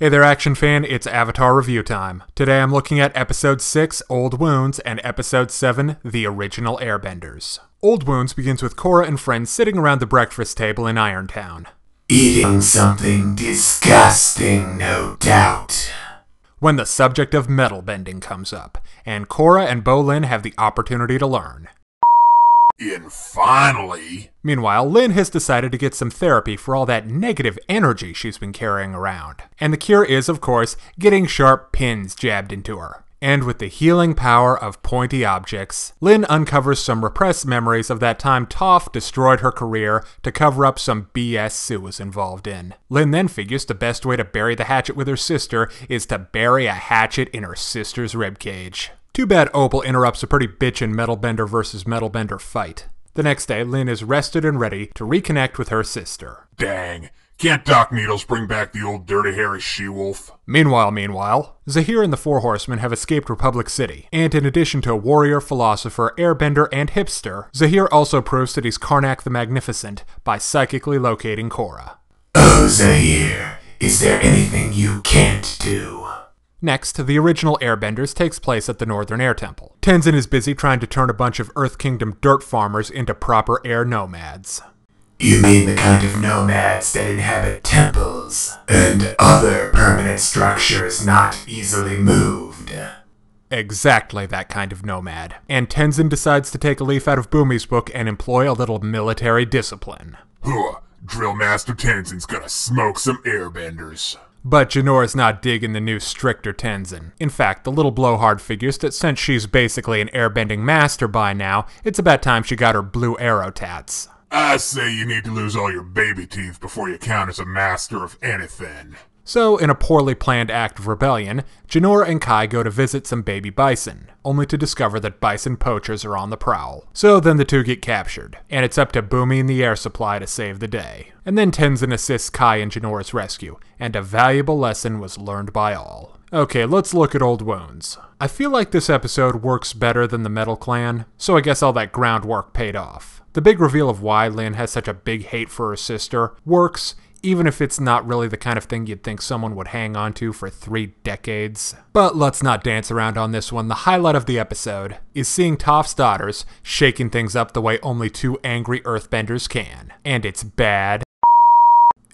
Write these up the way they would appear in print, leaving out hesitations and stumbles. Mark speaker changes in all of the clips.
Speaker 1: Hey there, action fan, it's Avatar review time. Today I'm looking at Episode 6, Old Wounds, and Episode 7, The Original Airbenders. Old Wounds begins with Korra and friends sitting around the breakfast table in Irontown.
Speaker 2: Eating something disgusting, no doubt.
Speaker 1: When the subject of metal bending comes up, and Korra and Bolin have the opportunity to learn.
Speaker 2: And finally...
Speaker 1: Meanwhile, Lin has decided to get some therapy for all that negative energy she's been carrying around. And the cure is, of course, getting sharp pins jabbed into her. And with the healing power of pointy objects, Lin uncovers some repressed memories of that time Toph destroyed her career to cover up some BS Sue was involved in. Lin then figures the best way to bury the hatchet with her sister is to bury a hatchet in her sister's ribcage. Too bad Opal interrupts a pretty bitchin' metalbender versus metalbender fight. The next day, Lin is rested and ready to reconnect with her sister.
Speaker 2: Dang, can't Doc Needles bring back the old dirty hairy she-wolf?
Speaker 1: Meanwhile, Zahir and the Four Horsemen have escaped Republic City, and in addition to warrior, philosopher, airbender, and hipster, Zahir also proves that he's Karnak the Magnificent by psychically locating Korra.
Speaker 2: Oh, Zahir, is there anything you can't do?
Speaker 1: Next, The Original Airbenders takes place at the Northern Air Temple. Tenzin is busy trying to turn a bunch of Earth Kingdom dirt farmers into proper air nomads.
Speaker 2: You mean the kind of nomads that inhabit temples and other permanent structures not easily moved?
Speaker 1: Exactly that kind of nomad. And Tenzin decides to take a leaf out of Bumi's book and employ a little military discipline.
Speaker 2: Drill Master Tenzin's gonna smoke some airbenders.
Speaker 1: But Janora's not digging the new stricter Tenzin. In fact, the little blowhard figures that since she's basically an airbending master by now, it's about time she got her blue arrow tats.
Speaker 2: I say you need to lose all your baby teeth before you count as a master of anything.
Speaker 1: So, in a poorly planned act of rebellion, Janora and Kai go to visit some baby bison, only to discover that bison poachers are on the prowl. So then the two get captured, and it's up to Bumi and the air supply to save the day. And then Tenzin assists Kai in Janora's rescue, and a valuable lesson was learned by all. Okay, let's look at Old Wounds. I feel like this episode works better than the Metal Clan, so I guess all that groundwork paid off. The big reveal of why Lin has such a big hate for her sister works, even if it's not really the kind of thing you'd think someone would hang on to for 3 decades. But let's not dance around on this one. The highlight of the episode is seeing Toph's daughters shaking things up the way only 2 angry earthbenders can. And it's bad.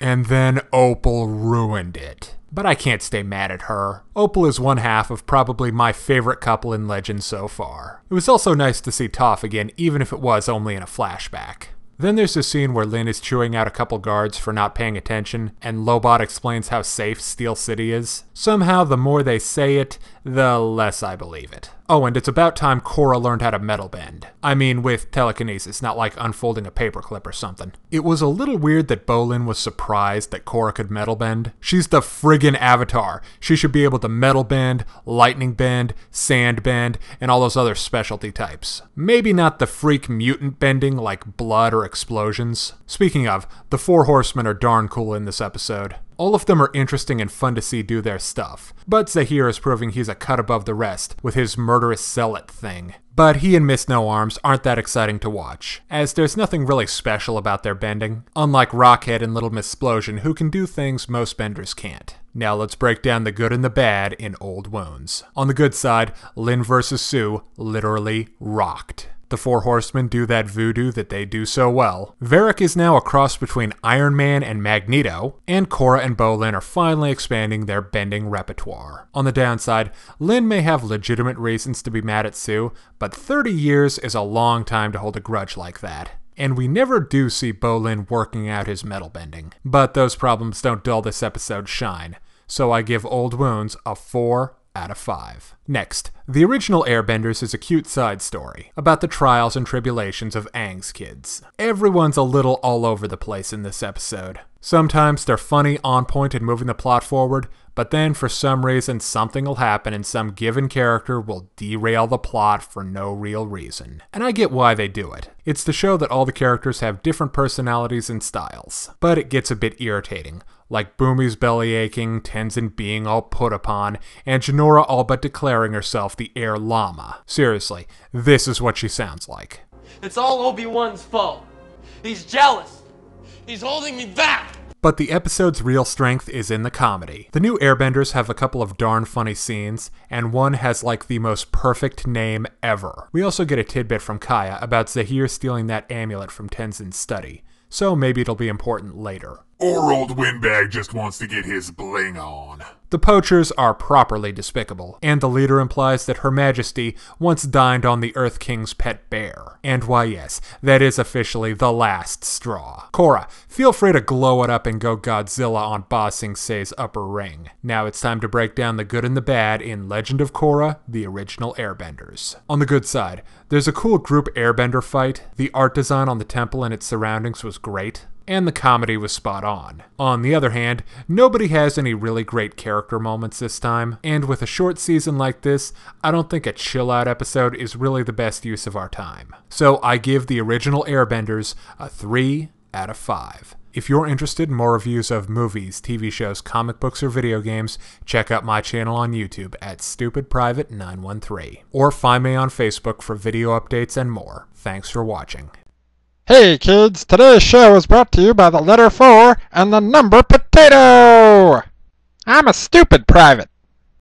Speaker 1: And then Opal ruined it. But I can't stay mad at her. Opal is one half of probably my favorite couple in Legend so far. It was also nice to see Toph again, even if it was only in a flashback. Then there's a scene where Lin is chewing out a couple guards for not paying attention, and Lobot explains how safe Steel City is. Somehow, the more they say it, the less I believe it. Oh, and it's about time Korra learned how to metal bend. I mean, with telekinesis, not like unfolding a paperclip or something. It was a little weird that Bolin was surprised that Korra could metal bend. She's the friggin' Avatar. She should be able to metal bend, lightning bend, sand bend, and all those other specialty types. Maybe not the freak mutant bending like blood or explosions. Speaking of, the Four Horsemen are darn cool in this episode. All of them are interesting and fun to see do their stuff, but Zahir is proving he's a cut above the rest with his murderous zealot thing. But he and Miss No Arms aren't that exciting to watch, as there's nothing really special about their bending, unlike Rockhead and Little Miss Splosion, who can do things most benders can't. Now let's break down the good and the bad in Old Wounds. On the good side, Lin vs. Sue literally rocked. The Four Horsemen do that voodoo that they do so well. Varric is now a cross between Iron Man and Magneto, and Korra and Bolin are finally expanding their bending repertoire. On the downside, Lin may have legitimate reasons to be mad at Sue, but 30 years is a long time to hold a grudge like that. And we never do see Bolin working out his metal bending. But those problems don't dull this episode's shine, so I give Old Wounds a 4 out of 5. Next, The Original Airbenders is a cute side story about the trials and tribulations of Aang's kids. Everyone's a little all over the place in this episode. Sometimes they're funny, on point, and moving the plot forward, but then for some reason something will happen and some given character will derail the plot for no real reason. And I get why they do it. It's to show that all the characters have different personalities and styles. But it gets a bit irritating, like Bumi's belly aching, Tenzin being all put upon, and Janora all but declaring herself the Air Llama. Seriously, this is what she sounds like.
Speaker 3: It's all Obi-Wan's fault. He's jealous. He's holding me back.
Speaker 1: But the episode's real strength is in the comedy. The new airbenders have a couple of darn funny scenes, and one has like the most perfect name ever. We also get a tidbit from Kaya about Zahir stealing that amulet from Tenzin's study, so maybe it'll be important later.
Speaker 3: Or old Windbag just wants to get his bling on.
Speaker 1: The poachers are properly despicable, and the leader implies that Her Majesty once dined on the Earth King's pet bear. And why yes, that is officially the last straw. Korra, feel free to glow it up and go Godzilla on Ba Sing Se's upper ring. Now it's time to break down the good and the bad in Legend of Korra, the original Airbenders. On the good side, there's a cool group airbender fight, the art design on the temple and its surroundings was great, and the comedy was spot on. On the other hand, nobody has any really great character moments this time, and with a short season like this, I don't think a chill-out episode is really the best use of our time. So I give the original Airbenders a 3 out of 5. If you're interested in more reviews of movies, TV shows, comic books, or video games, check out my channel on YouTube at StupidPrivate913, or find me on Facebook for video updates and more. Thanks for watching.
Speaker 4: Hey kids, today's show is brought to you by the letter 4 and the number potato! I'm a stupid private.